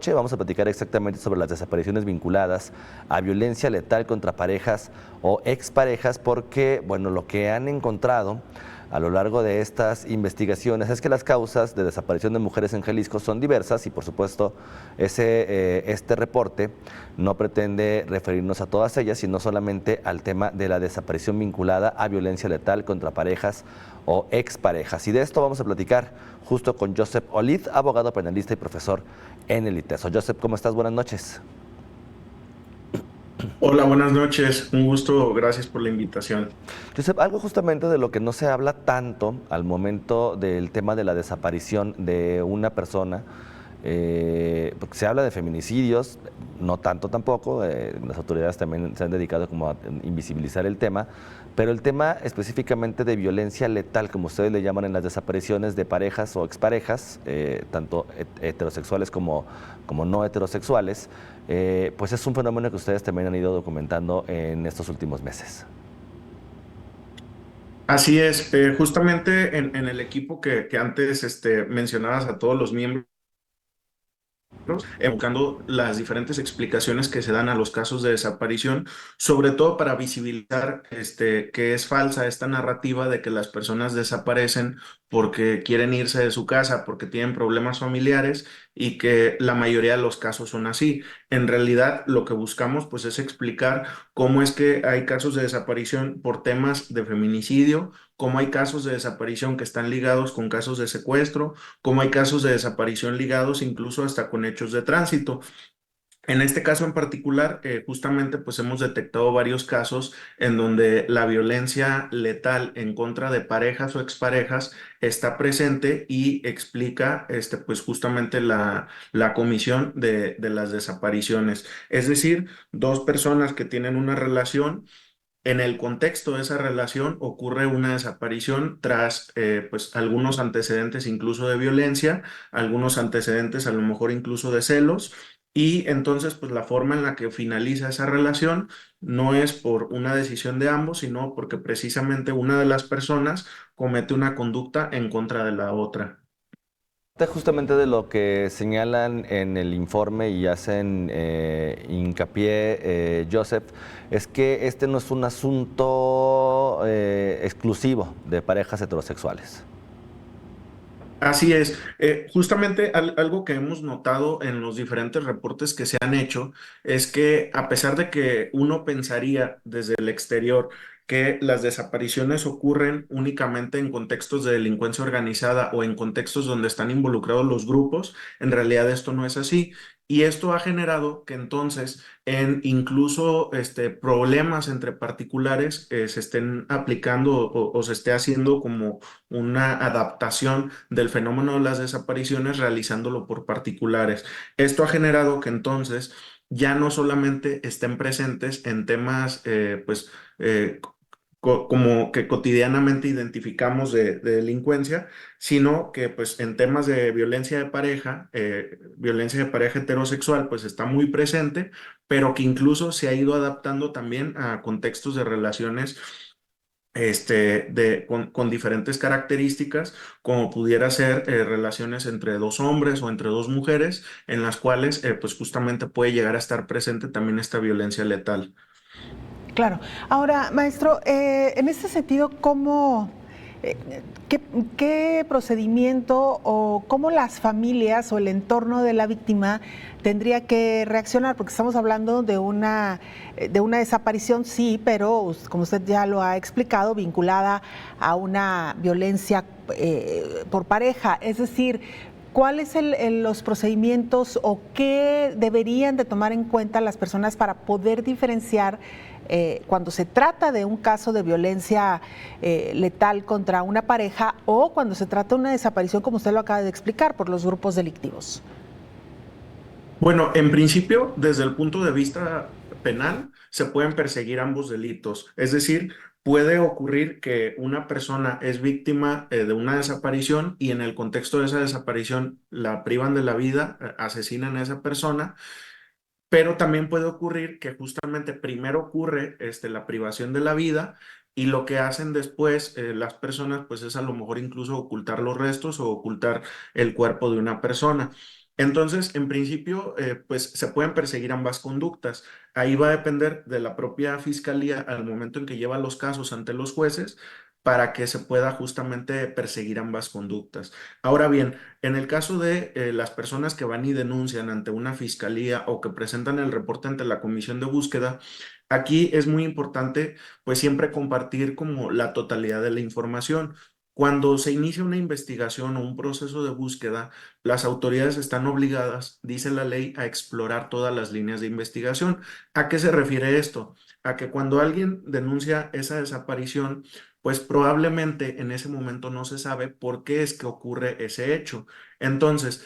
Vamos a platicar exactamente sobre las desapariciones vinculadas a violencia letal contra parejas o exparejas, porque, bueno, lo que han encontrado a lo largo de estas investigaciones es que las causas de desaparición de mujeres en Jalisco son diversas y, por supuesto, este reporte no pretende referirnos a todas ellas, sino solamente al tema de la desaparición vinculada a violencia letal contra parejas o exparejas. Y de esto vamos a platicar justo con Joseph Olid, abogado penalista y profesor en el ITESO. Joseph, ¿cómo estás? Buenas noches. Hola, buenas noches. Un gusto, gracias por la invitación. Joseph, algo justamente de lo que no se habla tanto al momento del tema de la desaparición de una persona, porque se habla de feminicidios, no tanto tampoco, las autoridades también se han dedicado como a invisibilizar el tema, pero el tema específicamente de violencia letal, como ustedes le llaman en las desapariciones de parejas o exparejas, tanto heterosexuales como no heterosexuales, pues es un fenómeno que ustedes también han ido documentando en estos últimos meses. Así es, justamente en el equipo que antes mencionabas a todos los miembros, buscando las diferentes explicaciones que se dan a los casos de desaparición, sobre todo para visibilizar que es falsa esta narrativa de que las personas desaparecen porque quieren irse de su casa, porque tienen problemas familiares y que la mayoría de los casos son así. En realidad, lo que buscamos pues es explicar cómo es que hay casos de desaparición por temas de feminicidio, cómo hay casos de desaparición que están ligados con casos de secuestro, como hay casos de desaparición ligados incluso hasta con hechos de tránsito. En este caso en particular, justamente pues hemos detectado varios casos en donde la violencia letal en contra de parejas o exparejas está presente y explica pues justamente la comisión de las desapariciones. Es decir, dos personas que tienen una relación, en el contexto de esa relación ocurre una desaparición tras pues algunos antecedentes incluso de violencia, algunos antecedentes a lo mejor incluso de celos, y entonces pues la forma en la que finaliza esa relación no es por una decisión de ambos, sino porque precisamente una de las personas comete una conducta en contra de la otra. Justamente de lo que señalan en el informe y hacen hincapié, Joseph, es que este no es un asunto exclusivo de parejas heterosexuales. Así es. Justamente algo que hemos notado en los diferentes reportes que se han hecho es que a pesar de que uno pensaría desde el exterior que las desapariciones ocurren únicamente en contextos de delincuencia organizada o en contextos donde están involucrados los grupos, en realidad esto no es así. Y esto ha generado que entonces en incluso problemas entre particulares se estén aplicando o se esté haciendo como una adaptación del fenómeno de las desapariciones realizándolo por particulares. Esto ha generado que entonces ya no solamente estén presentes en temas, pues, como que cotidianamente identificamos de delincuencia, sino que pues en temas de violencia de pareja heterosexual, pues está muy presente, pero que incluso se ha ido adaptando también a contextos de relaciones con diferentes características, como pudiera ser relaciones entre dos hombres o entre dos mujeres, en las cuales pues justamente puede llegar a estar presente también esta violencia letal. Claro. Ahora, maestro, en este sentido, eh, qué, qué procedimiento o cómo las familias o el entorno de la víctima tendría que reaccionar? Porque estamos hablando de una desaparición, sí, pero como usted ya lo ha explicado, vinculada a una violencia por pareja. Es decir, ¿cuáles son los procedimientos o qué deberían de tomar en cuenta las personas para poder diferenciar cuando se trata de un caso de violencia letal contra una pareja o cuando se trata de una desaparición, como usted lo acaba de explicar, por los grupos delictivos? Bueno, en principio, desde el punto de vista penal, se pueden perseguir ambos delitos. Es decir, puede ocurrir que una persona es víctima de una desaparición y en el contexto de esa desaparición la privan de la vida, asesinan a esa persona. Pero también puede ocurrir que justamente primero ocurre la privación de la vida y lo que hacen después las personas pues es a lo mejor incluso ocultar los restos o ocultar el cuerpo de una persona. Entonces, en principio, pues se pueden perseguir ambas conductas. Ahí va a depender de la propia fiscalía al momento en que lleva los casos ante los jueces para que se pueda justamente perseguir ambas conductas. Ahora bien, en el caso de las personas que van y denuncian ante una fiscalía o que presentan el reporte ante la comisión de búsqueda, aquí es muy importante pues siempre compartir como la totalidad de la información. Cuando se inicia una investigación o un proceso de búsqueda, las autoridades están obligadas, dice la ley, a explorar todas las líneas de investigación. ¿A qué se refiere esto? A que cuando alguien denuncia esa desaparición, pues probablemente en ese momento no se sabe por qué es que ocurre ese hecho. Entonces,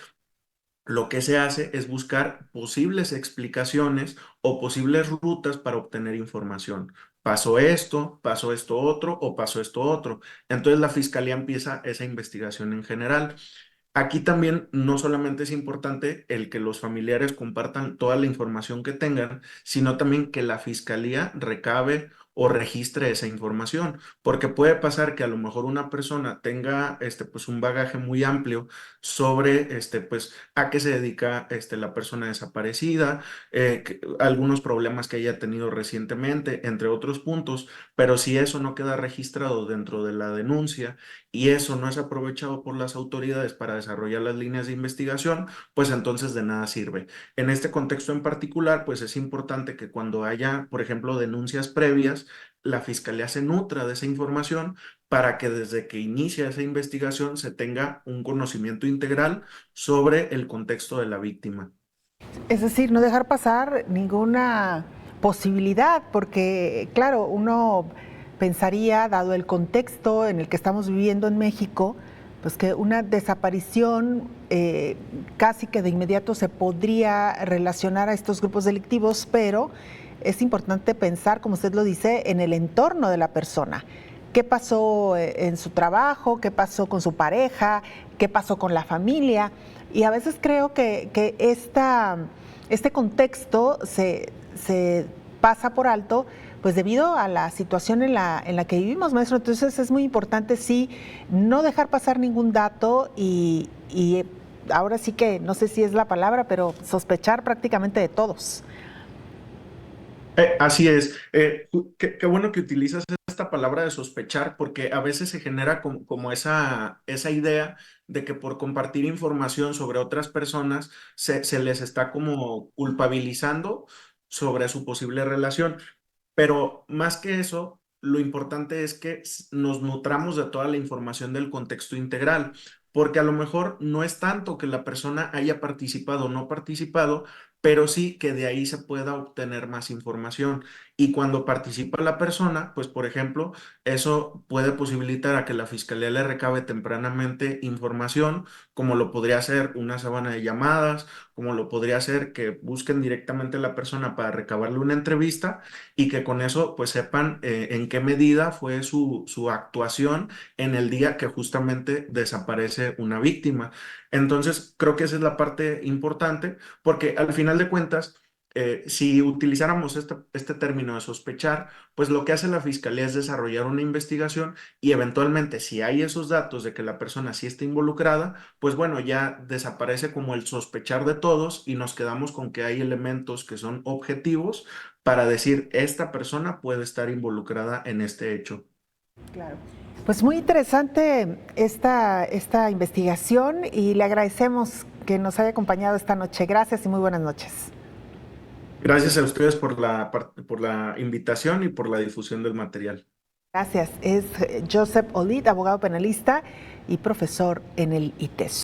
lo que se hace es buscar posibles explicaciones o posibles rutas para obtener información. Pasó esto otro o pasó esto otro. Entonces la fiscalía empieza esa investigación en general. Aquí también no solamente es importante el que los familiares compartan toda la información que tengan, sino también que la fiscalía recabe o registre esa información, porque puede pasar que a lo mejor una persona tenga pues un bagaje muy amplio sobre pues a qué se dedica la persona desaparecida, algunos problemas que haya tenido recientemente, entre otros puntos, pero si eso no queda registrado dentro de la denuncia y eso no es aprovechado por las autoridades para desarrollar las líneas de investigación, pues entonces de nada sirve. En este contexto en particular, pues es importante que cuando haya, por ejemplo, denuncias previas, la fiscalía se nutra de esa información para que desde que inicia esa investigación se tenga un conocimiento integral sobre el contexto de la víctima. Es decir, no dejar pasar ninguna posibilidad, porque claro, uno pensaría, dado el contexto en el que estamos viviendo en México, pues que una desaparición casi que de inmediato se podría relacionar a estos grupos delictivos, pero es importante pensar, como usted lo dice, en el entorno de la persona. ¿Qué pasó en su trabajo? ¿Qué pasó con su pareja? ¿Qué pasó con la familia? Y a veces creo que este contexto se pasa por alto, pues debido a la situación en la que vivimos, maestro. Entonces es muy importante, sí, no dejar pasar ningún dato y ahora sí que, no sé si es la palabra, pero sospechar prácticamente de todos. Así es. Qué bueno que utilizas esta palabra de sospechar, porque a veces se genera como esa idea de que por compartir información sobre otras personas se les está como culpabilizando sobre su posible relación. Pero más que eso, lo importante es que nos nutramos de toda la información del contexto integral, porque a lo mejor no es tanto que la persona haya participado o no participado, pero sí que de ahí se pueda obtener más información. Y cuando participa la persona, pues por ejemplo, eso puede posibilitar a que la fiscalía le recabe tempranamente información, como lo podría hacer una sábana de llamadas, como lo podría hacer que busquen directamente a la persona para recabarle una entrevista y que con eso pues sepan en qué medida fue su actuación en el día que justamente desaparece una víctima. Entonces, creo que esa es la parte importante porque al final de cuentas, si utilizáramos este término de sospechar, pues lo que hace la fiscalía es desarrollar una investigación y eventualmente si hay esos datos de que la persona sí está involucrada, pues bueno, ya desaparece como el sospechar de todos y nos quedamos con que hay elementos que son objetivos para decir, esta persona puede estar involucrada en este hecho. Claro. Pues muy interesante esta investigación y le agradecemos que nos haya acompañado esta noche. Gracias y muy buenas noches. Gracias a ustedes por la invitación y por la difusión del material. Gracias. Es Joseph Olid, abogado penalista y profesor en el ITESO.